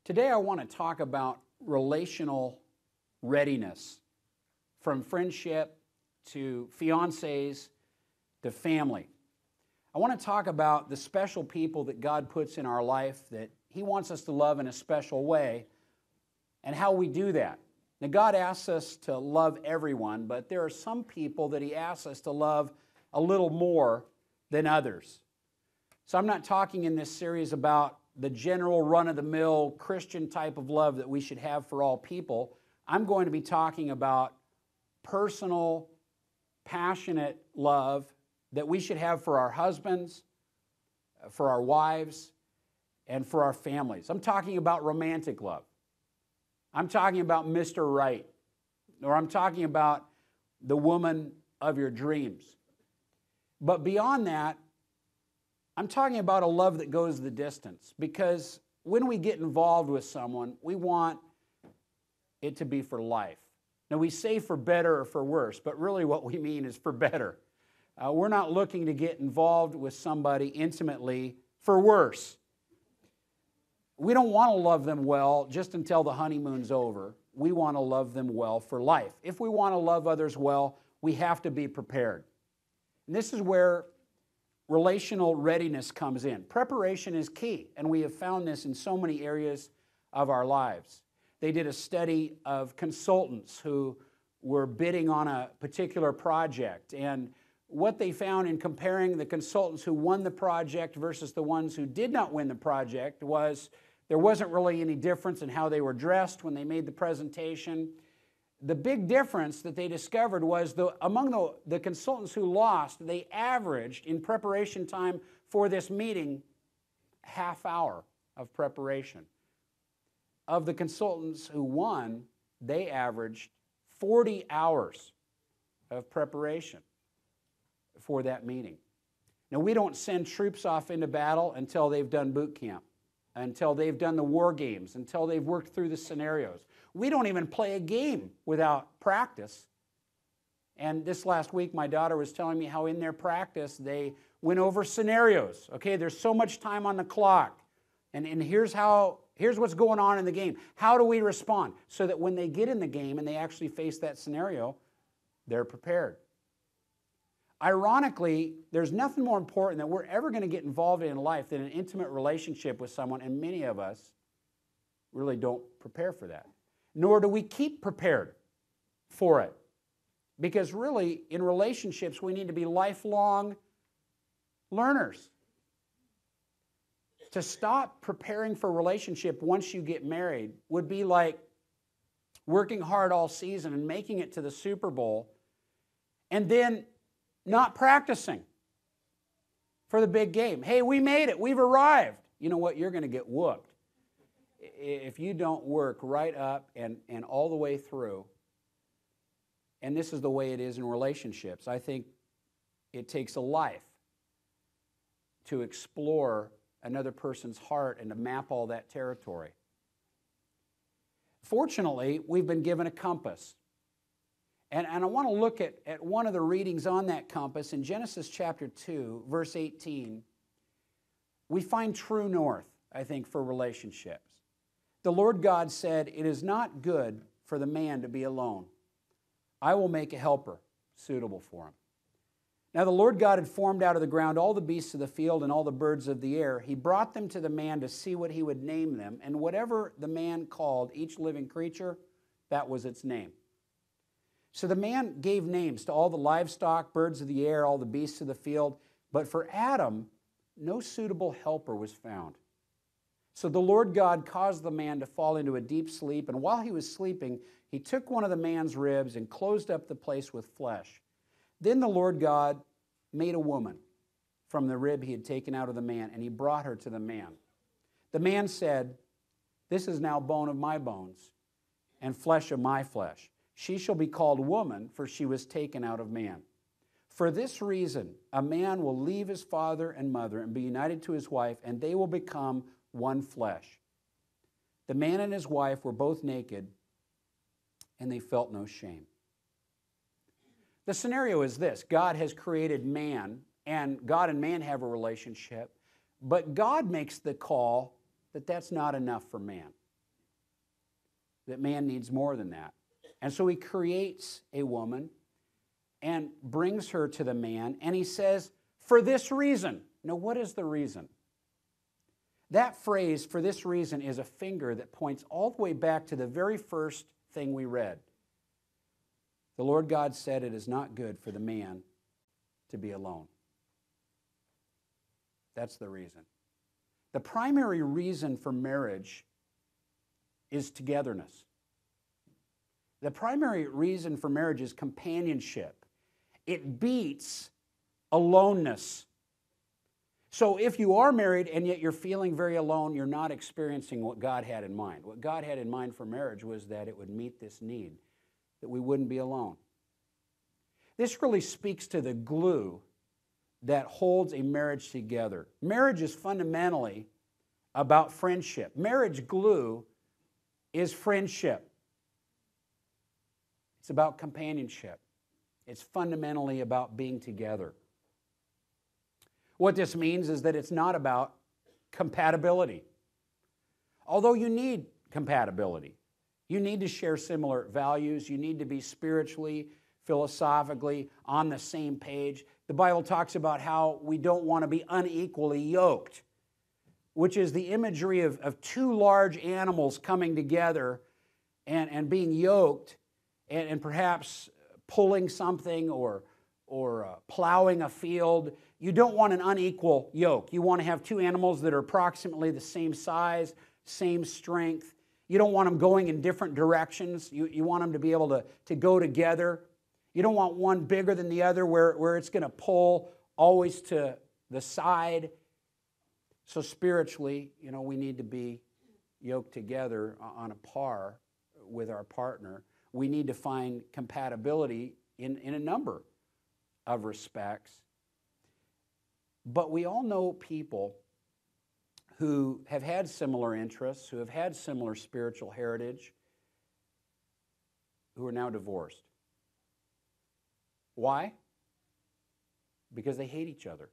Today I want to talk about relational readiness, from friendship to fiancés to family. I want to talk about the special people that God puts in our life that He wants us to love in a special way and how we do that. Now, God asks us to love everyone, but there are some people that He asks us to love a little more than others. So I'm not talking in this series about the general run-of-the-mill Christian type of love that we should have for all people. I'm going to be talking about personal, passionate love that we should have for our husbands, for our wives, and for our families. I'm talking about romantic love. I'm talking about Mr. Right, or I'm talking about the woman of your dreams. But beyond that, I'm talking about a love that goes the distance, because when we get involved with someone, we want it to be for life. Now, we say for better or for worse, but really what we mean is for better. We're not looking to get involved with somebody intimately for worse. We don't want to love them well just until the honeymoon's over. We want to love them well for life. If we want to love others well, we have to be prepared. And this is where relational readiness comes in. Preparation is key, and we have found this in so many areas of our lives. They did a study of consultants who were bidding on a particular project, and what they found in comparing the consultants who won the project versus the ones who did not win the project was there wasn't really any difference in how they were dressed when they made the presentation. The big difference that they discovered was among the consultants who lost, they averaged in preparation time for this meeting half hour of preparation. Of the consultants who won, they averaged 40 hours of preparation for that meeting. Now, we don't send troops off into battle until they've done boot camp, until they've done the war games, until they've worked through the scenarios. We don't even play a game without practice. And this last week, my daughter was telling me how in their practice, they went over scenarios. Okay, there's so much time on the clock. And here's what's going on in the game. How do we respond? So that when they get in the game and they actually face that scenario, they're prepared. Ironically, there's nothing more important that we're ever going to get involved in life than an intimate relationship with someone, and many of us really don't prepare for that. Nor do we keep prepared for it. Because really, in relationships, we need to be lifelong learners. To stop preparing for a relationship once you get married would be like working hard all season and making it to the Super Bowl and then not practicing for the big game. Hey, we made it. We've arrived. You know what? You're going to get whooped if you don't work right up and all the way through. And this is the way it is in relationships. I think it takes a life to explore another person's heart and to map all that territory. Fortunately, we've been given a compass. And I want to look at one of the readings on that compass in Genesis chapter 2, verse 18. We find true north, I think, for relationships. The Lord God said, "It is not good for the man to be alone. I will make a helper suitable for him." Now the Lord God had formed out of the ground all the beasts of the field and all the birds of the air. He brought them to the man to see what he would name them. And whatever the man called each living creature, that was its name. So the man gave names to all the livestock, birds of the air, all the beasts of the field. But for Adam, no suitable helper was found. So the Lord God caused the man to fall into a deep sleep. And while he was sleeping, he took one of the man's ribs and closed up the place with flesh. Then the Lord God made a woman from the rib he had taken out of the man, and he brought her to the man. The man said, "This is now bone of my bones and flesh of my flesh. She shall be called woman, for she was taken out of man. For this reason, a man will leave his father and mother and be united to his wife, and they will become one flesh. The man and his wife were both naked, and they felt no shame." The scenario is this. God has created man, and God and man have a relationship, but God makes the call that that's not enough for man. that man needs more than that. And so he creates a woman and brings her to the man, and he says, for this reason. Now, what is the reason? That phrase, for this reason, is a finger that points all the way back to the very first thing we read. The Lord God said, it is not good for the man to be alone. That's the reason. The primary reason for marriage is togetherness. The primary reason for marriage is companionship. It beats aloneness. So if you are married and yet you're feeling very alone, you're not experiencing what God had in mind. What God had in mind for marriage was that it would meet this need, that we wouldn't be alone. This really speaks to the glue that holds a marriage together. Marriage is fundamentally about friendship. Marriage glue is friendship. It's about companionship. It's fundamentally about being together. What this means is that it's not about compatibility. Although you need compatibility. You need to share similar values. You need to be spiritually, philosophically on the same page. The Bible talks about how we don't want to be unequally yoked, which is the imagery of two large animals coming together and being yoked and perhaps pulling something or plowing a field. You don't want an unequal yoke. You want to have two animals that are approximately the same size, same strength. You don't want them going in different directions. You want them to be able to go together. You don't want one bigger than the other where it's going to pull always to the side. So spiritually, we need to be yoked together on a par with our partner. We need to find compatibility in a number of respects. But we all know people who have had similar interests, who have had similar spiritual heritage, who are now divorced. Why? Because they hate each other.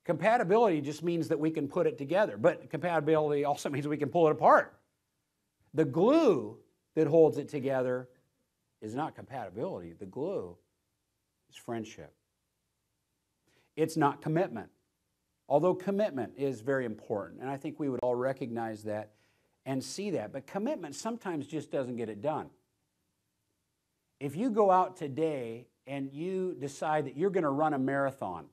Compatibility just means that we can put it together, but compatibility also means we can pull it apart. The glue that holds it together is not compatibility. The glue is friendship. It's not commitment. Although commitment is very important, and I think we would all recognize that and see that, but commitment sometimes just doesn't get it done. If you go out today and you decide that you're going to run a marathon,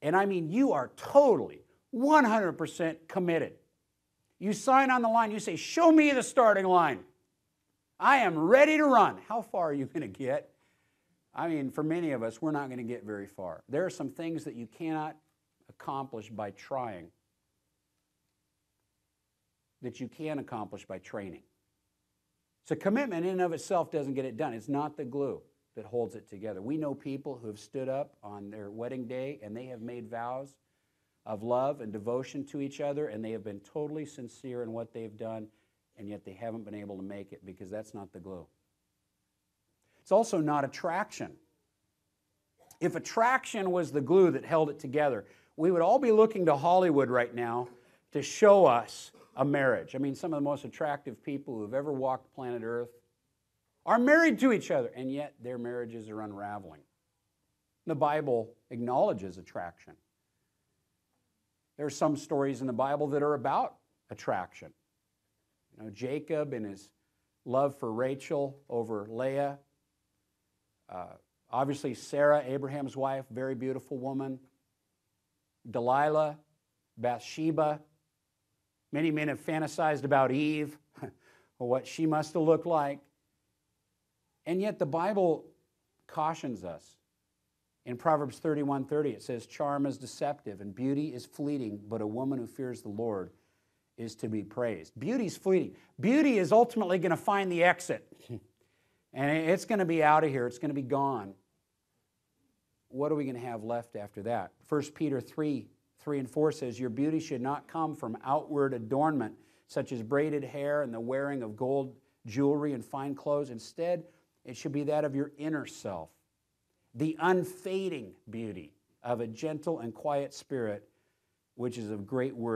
and I mean you are totally, 100% committed. You sign on the line, you say, show me the starting line. I am ready to run. How far are you going to get? I mean, for many of us, we're not going to get very far. There are some things that you cannot accomplish by trying, that you can accomplish by training. So commitment in and of itself doesn't get it done. It's not the glue that holds it together. We know people who have stood up on their wedding day and they have made vows of love and devotion to each other, and they have been totally sincere in what they've done, and yet they haven't been able to make it because that's not the glue. It's also not attraction. If attraction was the glue that held it together, we would all be looking to Hollywood right now to show us a marriage. I mean, some of the most attractive people who have ever walked planet Earth are married to each other, and yet their marriages are unraveling. The Bible acknowledges attraction. There are some stories in the Bible that are about attraction. Jacob and his love for Rachel over Leah. Obviously, Sarah, Abraham's wife, very beautiful woman. Delilah, Bathsheba. Many men have fantasized about Eve, or what she must have looked like. And yet the Bible cautions us. In Proverbs 31:30, it says, charm is deceptive and beauty is fleeting, but a woman who fears the Lord is to be praised. Beauty is fleeting. Beauty is ultimately going to find the exit. And it's going to be out of here. It's going to be gone. What are we going to have left after that? 1 Peter 3:3-4 says, your beauty should not come from outward adornment, such as braided hair and the wearing of gold jewelry and fine clothes. Instead, it should be that of your inner self, the unfading beauty of a gentle and quiet spirit, which is of great worth